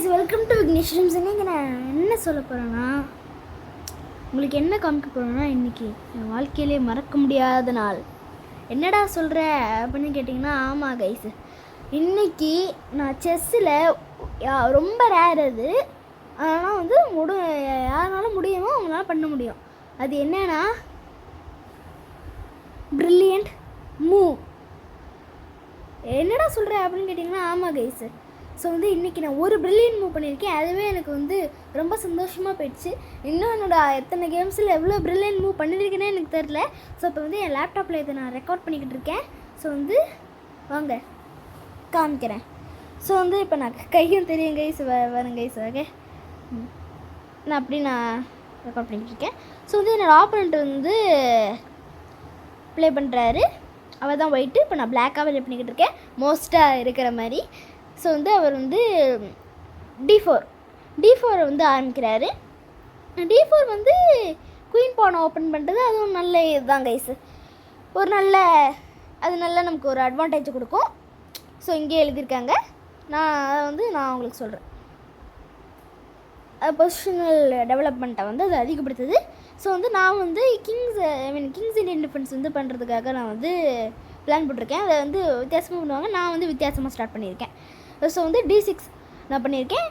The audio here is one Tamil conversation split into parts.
Guys, welcome to Vignesh rooms. இன்னைக்கு நான் என்ன சொல்ல போகிறேன்னா, உங்களுக்கு என்ன காமிக்க போகிறேன்னா, இன்றைக்கி என் வாழ்க்கையிலே மறக்க முடியாத நாள். என்னடா சொல்கிற அப்படின்னு கேட்டிங்கன்னா, ஆமாம் கைஸ், இன்றைக்கி நான் செஸ்ஸில் ரொம்ப ரேர் அது. ஆனால் வந்து யாருனால முடியுமோ அவங்களால பண்ண முடியும். அது என்னன்னா பிரில்லியன்ட் மூவ். என்னடா சொல்கிற அப்படின்னு கேட்டிங்கன்னா, ஆமாம் கைஸ். ஸோ வந்து இன்றைக்கி நான் ஒரு பிரில்லியன்ட் மூவ் பண்ணியிருக்கேன். அதுவே எனக்கு வந்து ரொம்ப சந்தோஷமாக போயிடுச்சு. இன்னும் என்னோடய எத்தனை கேம்ஸில் எவ்வளோ பிரில்லியன்ட் மூவ் பண்ணியிருக்கேனே எனக்கு தெரில. ஸோ இப்போ வந்து என் லேப்டாப்பில் இதை நான் ரெக்கார்ட் பண்ணிக்கிட்டு இருக்கேன். ஸோ வந்து வாங்க காமிக்கிறேன். ஸோ வந்து இப்போ நான் கையும் தெரியும் கைஸ், வரேன் கைஸ். ஓகே, நான் ரெக்கார்ட் பண்ணிக்கிட்டு இருக்கேன். ஸோ வந்து என்னோடய ஆப்போனண்ட் வந்து ப்ளே பண்ணுறாரு. அவர் தான் ஒயிட்டு. இப்போ நான் பிளாக்காக ப்ளே பண்ணிக்கிட்டு இருக்கேன், மோஸ்ட்டாக இருக்கிற மாதிரி. ஸோ வந்து அவர் வந்து D4 வந்து ஆரம்பிக்கிறாரு. D4 வந்து குயின் பானை ஓப்பன் பண்ணுறது அதுவும் நல்ல இதுதான் கைஸு. அது நல்ல நமக்கு ஒரு அட்வான்டேஜ் கொடுக்கும். ஸோ இங்கே எழுதியிருக்காங்க, நான் உங்களுக்கு சொல்கிறேன். பொசிஷனல் டெவலப்மெண்ட்டை வந்து அது அதிகப்படுத்துது. ஸோ வந்து நான் வந்து கிங்ஸ் இண்டியன் டிஃபென்ஸ் வந்து பண்ணுறதுக்காக நான் வந்து பிளான் போட்டிருக்கேன். அதை வந்து வித்தியாசமாக பண்ணுவாங்க, நான் வந்து வித்தியாசமாக ஸ்டார்ட் பண்ணியிருக்கேன். ஸோ வந்து D6 நான் பண்ணியிருக்கேன்.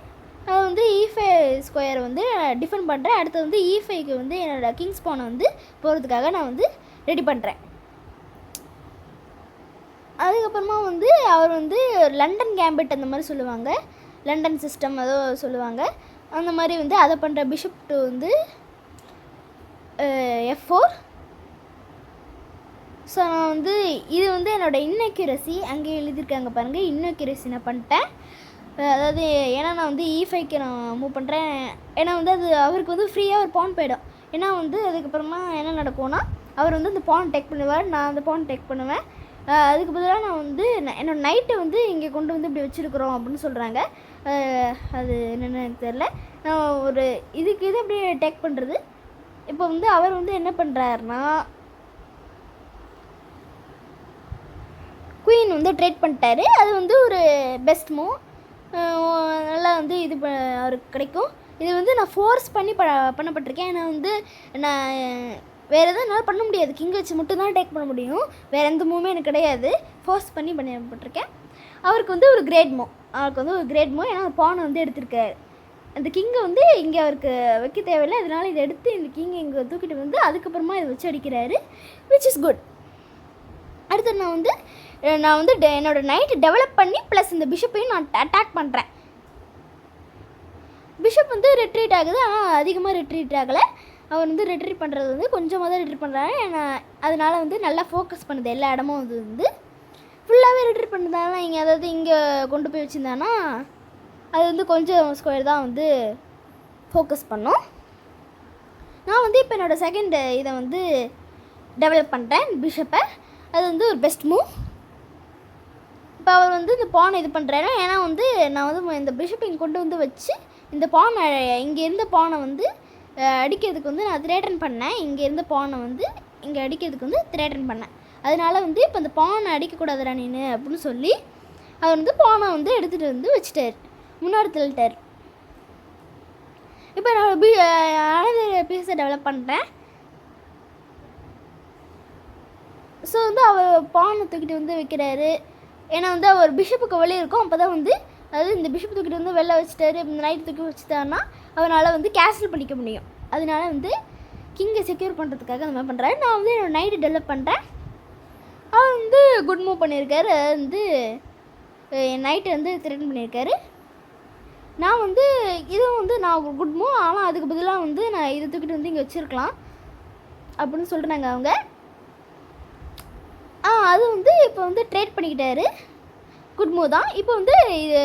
அது வந்து E5 ஸ்கொயரை வந்து டிஃபெண்ட் பண்ணுறேன். அடுத்து வந்து E5க்கு வந்து என்னோடய கிங்ஸ் பானை வந்து போகிறதுக்காக நான் வந்து ரெடி பண்ணுறேன். அதுக்கப்புறமா வந்து அவர் வந்து லண்டன் கேம்பிட் அந்த மாதிரி சொல்லுவாங்க, லண்டன் சிஸ்டம் அதோ சொல்லுவாங்க. அந்த மாதிரி வந்து அதை பண்ணுற பிஷப் டு வந்து F4. ஸோ நான் வந்து இது வந்து என்னோடய இன்னக்யூரசி அங்கே எழுதியிருக்காங்க பாருங்கள். இன்னக்யூரசி நான் பண்ணிட்டேன். அதாவது ஏன்னா நான் வந்து E5க்கு நான் மூவ் பண்ணுறேன். ஏன்னா வந்து அது அவருக்கு வந்து ஃப்ரீயாக ஒரு பான் போயிடும். ஏன்னா வந்து அதுக்கப்புறமா என்ன நடக்கும்னா, அவர் வந்து அந்த பான் டேக் பண்ணுவார், நான் அந்த பான் டேக் பண்ணுவேன். அதுக்கு பதிலாக நான் வந்து என்னோடய நைட்டை வந்து இங்கே கொண்டு வந்து இப்படி வச்சுருக்குறோம் அப்படின்னு சொல்கிறாங்க. அது என்னென்னு எனக்கு தெரில. நான் ஒரு இது அப்படியே டேக் பண்ணுறது. இப்போ வந்து அவர் வந்து என்ன பண்ணுறாருன்னா, குயின் வந்து ட்ரேட் பண்ணிட்டாரு. அது வந்து ஒரு பெஸ்ட் மூவ். நல்லா வந்து அவருக்கு கிடைக்கும். இது வந்து நான் ஃபோர்ஸ் பண்ணி பண்ணப்பட்டிருக்கேன். ஏன்னா வந்து நான் வேறு எதுவும் என்னால் பண்ண முடியாது, கிங் வச்சு மட்டும் தான் டேக் பண்ண முடியும். வேறு எந்த மூவுமே எனக்கு கிடையாது. ஃபோர்ஸ் பண்ணப்பட்டிருக்கேன். அவருக்கு வந்து ஒரு கிரேட் மூவ். ஏன்னா பானை வந்து எடுத்திருக்காரு. அந்த கிங்கை வந்து இங்கே அவருக்கு வைக்க தேவையில்லை. அதனால் இதை எடுத்து இந்த கிங்கை இங்கே தூக்கிட்டு வந்து அதுக்கப்புறமா இதை வச்சு அடிக்கிறாரு, விச் இஸ் குட். அடுத்து நான் வந்து என்னோடய நைட்டு டெவலப் பண்ணி ப்ளஸ் இந்த பிஷப்பையும் நான் அட்டாக் பண்ணுறேன். பிஷப் வந்து ரெட்ரீட் ஆகுது, ஆனால் அதிகமாக ரெட்ரீட் ஆகலை. அவர் வந்து ரெட்ரீட் பண்ணுறது வந்து கொஞ்சமாக தான் ரெட்ரீட் பண்ணுறாரு. அதனால் வந்து நல்லா ஃபோக்கஸ் பண்ணுது எல்லா இடமும். அது வந்து ஃபுல்லாகவே ரெட்ரீட் பண்ணுறதால இங்கே கொண்டு போய் வச்சுருந்தானா அது வந்து கொஞ்சம் ஸ்கொயர் தான் வந்து ஃபோக்கஸ் பண்ணோம். நான் வந்து இப்போ என்னோடய செகண்ட் இதை வந்து டெவலப் பண்ணுறேன், பிஷப்பை. அது வந்து ஒரு பெஸ்ட் மூவ். இப்போ அவர் வந்து இந்த பானை இது பண்ணுறாரு. ஏன்னா வந்து நான் வந்து இந்த பிஷப்பை இங்கே கொண்டு வந்து வச்சு இந்த பானை இங்கே இருந்த பானை வந்து அடிக்கிறதுக்கு வந்து நான் த்ரேட்டன் பண்ணேன். இங்கே இருந்த பானை வந்து இங்கே அடிக்கிறதுக்கு வந்து த்ரேட்டன் பண்ணேன். அதனால் வந்து இப்போ இந்த பானை அடிக்கக்கூடாதுடா நீனு அப்படின்னு சொல்லி அவர் வந்து பானை வந்து எடுத்துகிட்டு வந்து வச்சுட்டார், முன்னாடி தள்ளிட்டார். இப்போ நான் அனதர் பீஸை டெவலப் பண்ணுறேன். ஸோ வந்து அவர் பானை தூக்கிட்டு வந்து வைக்கிறாரு. ஏன்னா வந்து அவர் பிஷப்புக்கு வெளியே இருக்கும். அப்போ தான் வந்து அதாவது இந்த பிஷப் தூக்கிட்டு வந்து வெளில வச்சுட்டாரு, இந்த நைட் தூக்கி வச்சுட்டாருன்னா அவனால் வந்து கேன்சல் பண்ணிக்க முடியும். அதனால வந்து கிங்கை செக்யூர் பண்ணுறதுக்காக அந்த மாதிரி பண்ணுறாரு. நான் வந்து என்னோடய நைட்டு டெவலப் பண்ணுறேன். அவர் வந்து குட் மூவ் பண்ணியிருக்காரு. வந்து என் நைட்டை வந்து த்ரெட்டன் பண்ணியிருக்காரு. நான் வந்து இதுவும் வந்து நான் குட் மூவ், ஆனால் அதுக்கு பதிலாக வந்து நான் இதை தூக்கிட்டு வந்து இங்கே வச்சுருக்கலாம் அப்படின்னு சொல்கிறாங்க அவங்க. அது வந்து இப்போ வந்து ட்ரேட் பண்ணிக்கிட்டாரு, குட் மூவ் தான். இப்போ வந்து இது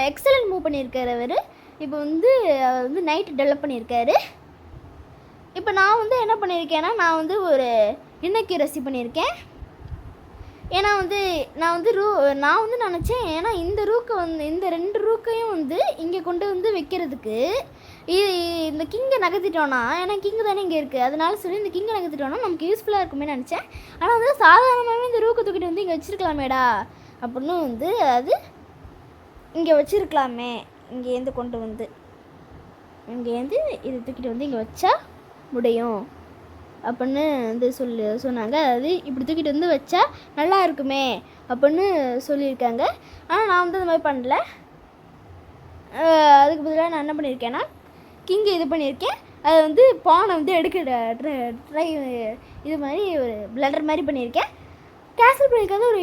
எக்ஸலண்ட் மூவ் பண்ணியிருக்காரு அவர். இப்போ வந்து அவர் வந்து நைட்டு டெவலப் பண்ணியிருக்காரு. இப்போ நான் வந்து என்ன பண்ணியிருக்கேன்னா, நான் வந்து ஒரு இன்னக்யூரசி பண்ணியிருக்கேன். ஏன்னா வந்து நான் வந்து நினச்சேன், ஏன்னா இந்த ரூக்கை வந்து இந்த 2 ரூக்கையும் வந்து இங்கே கொண்டு வந்து வைக்கிறதுக்கு இந்த கிங்கை நகர்த்திட்டோன்னா, ஏன்னா கிங்கு தானே இங்கே இருக்குது, அதனால சொல்லி இந்த கிங்கை நகர்த்திட்டோன்னா நமக்கு யூஸ்ஃபுல்லாக இருக்குமே நினச்சேன். ஆனால் வந்து சாதாரணமாகவே இந்த ரூக்கை தூக்கிட்டு வந்து இங்கே வச்சுருக்கலாமேடா அப்படின்னு வந்து அது இங்கே வச்சுருக்கலாமே இங்கேருந்து கொண்டு வந்து இங்கேருந்து இது தூக்கிட்டு வந்து இங்கே வச்சா முடியும் அப்படின்னு வந்து சொன்னாங்க. அதாவது இப்படி தூக்கிட்டு வந்து வச்சா நல்லா இருக்குமே அப்படின்னு சொல்லியிருக்காங்க. ஆனால் நான் வந்து அந்த மாதிரி பண்ணல. அதுக்கு பதிலாக நான் என்ன பண்ணியிருக்கேன்னா கிங்கை இது பண்ணியிருக்கேன். அதை வந்து பானை வந்து எடுக்க ட்ரை இது மாதிரி ஒரு பிளண்டர் மாதிரி பண்ணியிருக்கேன். கேன்சல் பண்ணியிருக்காது ஒரு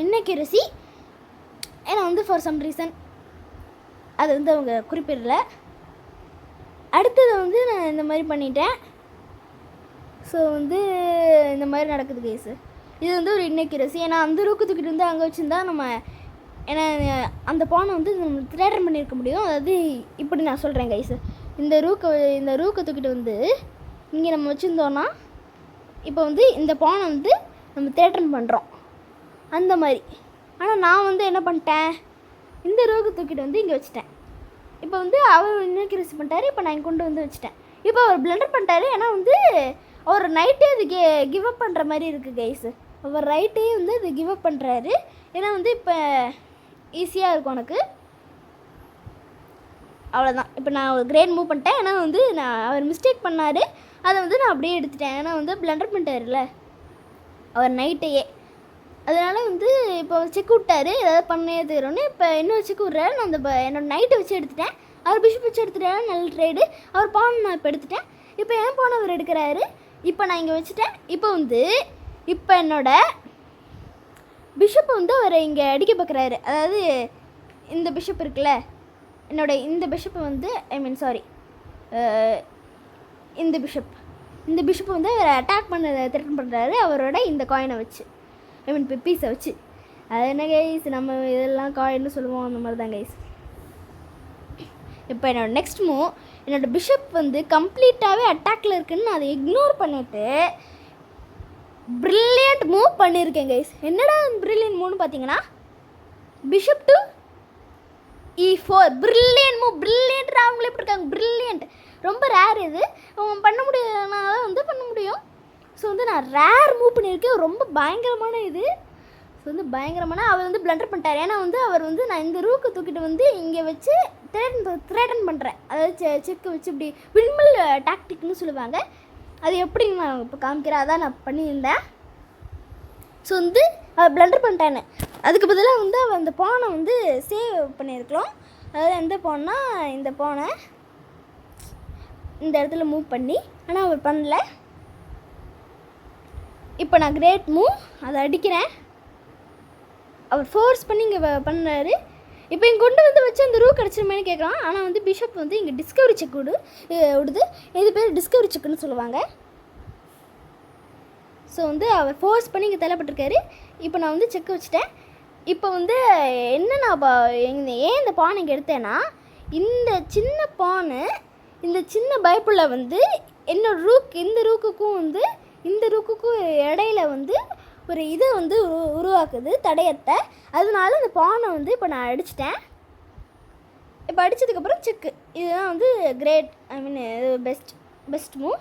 இன்னக்யூரசி. ஏன்னா வந்து ஃபார் சம் ரீசன் அது வந்து அவங்க குறிப்பிடல. அடுத்தது வந்து நான் இந்த மாதிரி பண்ணிட்டேன். ஸோ வந்து இந்த மாதிரி நடக்குது கேஸு. இது வந்து ஒரு இன்னக்யூரசி. ஏன்னா அந்த ரூக்கு தூக்கிட்டு வந்து அங்கே வச்சுருந்தா நம்ம ஏன்னா அந்த பானை வந்து நம்ம த்ரேட்டன் பண்ணியிருக்க முடியும். அதாவது இப்படி நான் சொல்கிறேன் கைஸு, இந்த ரூக்கை தூக்கிட்டு வந்து இங்கே நம்ம வச்சுருந்தோன்னா இப்போ வந்து இந்த பானை வந்து நம்ம த்ரேட்டன் பண்ணுறோம் அந்த மாதிரி. ஆனால் நான் வந்து என்ன பண்ணிட்டேன், இந்த ரூக்கை தூக்கிட்டு வந்து இங்கே வச்சுட்டேன். இப்போ வந்து அவர் இன்னக்யூரசி பண்ணிட்டாரு. இப்போ நான் இங்கே கொண்டு வந்து வச்சுட்டேன். இப்போ அவர் பிளண்டர் பண்ணிட்டாரு. ஏன்னா வந்து அவர் நைட்டே அது கிவ் அப் பண்ணுற மாதிரி இருக்குது கைஸு. அவர் ரைட்டே வந்து அது கிவ் அப் பண்ணுறாரு. ஏன்னா வந்து இப்போ ஈஸியாக இருக்கும் எனக்கு. அவ்வளோதான். இப்போ நான் ஒரு கிரேட் மூவ் பண்ணிட்டேன். ஏன்னா வந்து அவர் மிஸ்டேக் பண்ணார், அதை வந்து நான் அப்படியே எடுத்துட்டேன். ஏன்னா வந்து பிளண்டர் பண்ணிட்டாருல அவர் நைட்டையே. அதனால் வந்து இப்போ செக் விட்டார், ஏதாவது பண்ணே தரும்னு. இப்போ இன்னொரு செக் விட்றாரு. நான் அந்த என்னோடய நைட்டை வச்சு எடுத்துட்டேன். அவர் பிஷப் வச்சு எடுத்துட்டாரு. நல்ல ட்ரேடு. அவர் பான் நான் இப்போ எடுத்துட்டேன். இப்போ என் பான் அவர் எடுக்கிறாரு. இப்போ நான் இங்கே வச்சுட்டேன். இப்போ என்னோட பிஷப்பை வந்து அவர் இங்கே அடிக்க பார்க்குறாரு. அதாவது இந்த பிஷப் இருக்குல்ல, இந்த பிஷப்பை வந்து இந்த பிஷப்பை வந்து அவர் அட்டாக் த்ரெட்டன் பண்ணுறாரு அவரோட இந்த காயினை வச்சு, பீஸை வச்சு. அது என்ன கைஸ், நம்ம இதெல்லாம் காயின்னு சொல்லுவோம், அந்த மாதிரி தான் கைஸ். இப்போ என்னோடய நெக்ஸ்ட் மூவ், என்னோடய பிஷப் வந்து கம்ப்ளீட்டாகவே அட்டாக்கில் இருக்குதுன்னு நான் அதை இக்னோர் பண்ணிவிட்டு ப்ரில்லியண்ட் மூவ் பண்ணியிருக்கேன் கைஸ். என்னடா ப்ரில்லியண்ட் மூவ்னு பார்த்தீங்கன்னா bishop to E4 brilliant move. Brilliant அவங்களே எப்படி இருக்காங்க, ப்ரில்லியண்ட். ரொம்ப ரேர் இது, பண்ண முடியாதனால வந்து பண்ண முடியும். ஸோ வந்து நான் ரேர் மூவ் பண்ணியிருக்கேன். ரொம்ப பயங்கரமான இது. ஸோ வந்து பயங்கரமான அவர் வந்து பிளண்டர் பண்ணிட்டார். ஏன்னா வந்து அவர் வந்து நான் இந்த ரூக்கை தூக்கிட்டு வந்து இங்கே வச்சு த்ரேட்டன் பண்ணுறேன். அதாவது செக்கு வச்சு இப்படி விண்மல் டாக்டிக்னு சொல்லுவாங்க. அது எப்படின்னு நான் இப்போ காமிக்கிறேன். அதான் நான் பண்ணியிருந்தேன். ஸோ வந்து அவர் பிளண்டர் பண்ணிட்டானு. அதுக்கு பதிலாக வந்து அவள் அந்த பானை வந்து சேவ் பண்ணியிருக்கலாம். அதாவது எந்த பானைனா இந்த பானை இந்த இடத்துல மூவ் பண்ணி, ஆனால் அவர் பண்ணல. இப்போ நான் கிரேட் மூவ் அதை அடிக்கிறேன். அவர் ஃபோர்ஸ் பண்ணி இங்கே பண்ணார். இப்போ இங்கே கொண்டு வந்து வச்சு அந்த ரூ கிடச்சிருமேனு கேட்குறான். ஆனால் வந்து பிஷப் வந்து இங்கே டிஸ்கவரி செக் விடுது. இது பேர் டிஸ்கவரி செக்குன்னு சொல்லுவாங்க. ஸோ வந்து அவர் ஃபோர்ஸ் பண்ணி இங்கே தள்ளப்பட்டிருக்காரு. இப்போ நான் வந்து செக் வச்சுட்டேன். இப்போ வந்து என்ன நான் ஏன் இந்த பானை இங்கே எடுத்தேன்னா, இந்த சின்ன பானை இந்த சின்ன பைப்புள்ள வந்து இந்த ரூக்குக்கும் வந்து இந்த ரூக்குக்கும் இடையில வந்து ஒரு இதை வந்து உருவாக்குது, தடயத்தை. அதனால இந்த பானை வந்து இப்போ நான் அடிச்சிட்டேன். இப்போ அடித்ததுக்கப்புறம் செக்கு. இதுதான் வந்து கிரேட், பெஸ்ட் மூவ்.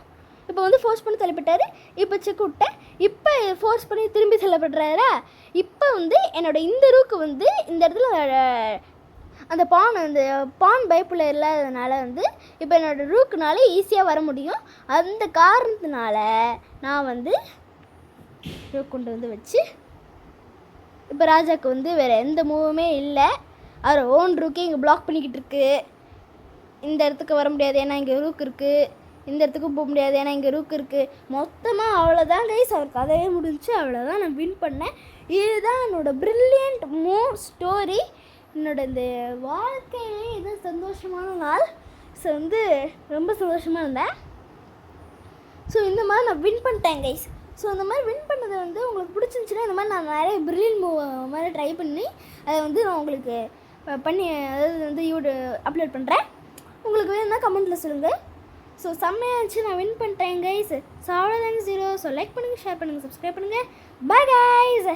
இப்போ வந்து ஃபோர்ஸ் பண்ணி தள்ளப்பட்டார். இப்போ செக் விட்டேன். இப்போ ஃபோர்ஸ் பண்ணி திரும்பி தள்ளப்படுறாரா. இப்போ வந்து என்னோடய இந்த ரூக்கு வந்து இந்த இடத்துல அந்த பான் பைப்பில் இல்லாததுனால வந்து இப்போ என்னோடய ரூக்குனால ஈஸியாக வர முடியும். அந்த காரணத்தினால நான் வந்து ரூக் கொண்டு வந்து வச்சு இப்போ ராஜாவுக்கு வந்து வேறு எந்த மூவுமே இல்லை. அவர் ஓன் ரூக்கே இங்கே பிளாக் பண்ணிக்கிட்டு இருக்கு. இந்த இடத்துக்கு வர முடியாது ஏன்னா இங்கே ரூக் இருக்குது. இந்த இடத்துக்கும் போக முடியாது ஏன்னா இங்கே ரூக் இருக்குது. மொத்தமாக அவ்வளோதான் கைஸ், அவர் கதையே முடிஞ்சு. அவ்வளோதான், நான் வின் பண்ணேன். இதுதான் என்னோடய ப்ரில்லியண்ட் மூவ் ஸ்டோரி. என்னோட இந்த வாழ்க்கையிலே இது சந்தோஷமான நாள். ஸோ வந்து ரொம்ப சந்தோஷமாக இருந்தேன். ஸோ இந்த மாதிரி நான் வின் பண்ணிட்டேன் கைஸ். ஸோ இந்த மாதிரி வின் பண்ணது வந்து உங்களுக்கு பிடிச்சிருந்துச்சுன்னா இந்த மாதிரி நான் நிறைய ப்ரில்லியன்ட் மூவ் மாதிரி ட்ரை பண்ணி அதை வந்து நான் உங்களுக்கு அதாவது வந்து அப்லோட் பண்ணுறேன். உங்களுக்கு வேணும்னா கமெண்ட்டில் சொல்லுங்கள். ஸோ செம்மையாக இருந்துச்சு, நான் வின் பண்ணிட்டேன் கைஸ். ஸோ அவ்வளோதாங்க 0. ஸோ லைக் பண்ணுங்கள், ஷேர் பண்ணுங்கள், சப்ஸ்கிரைப் பண்ணுங்கள். Bye guys.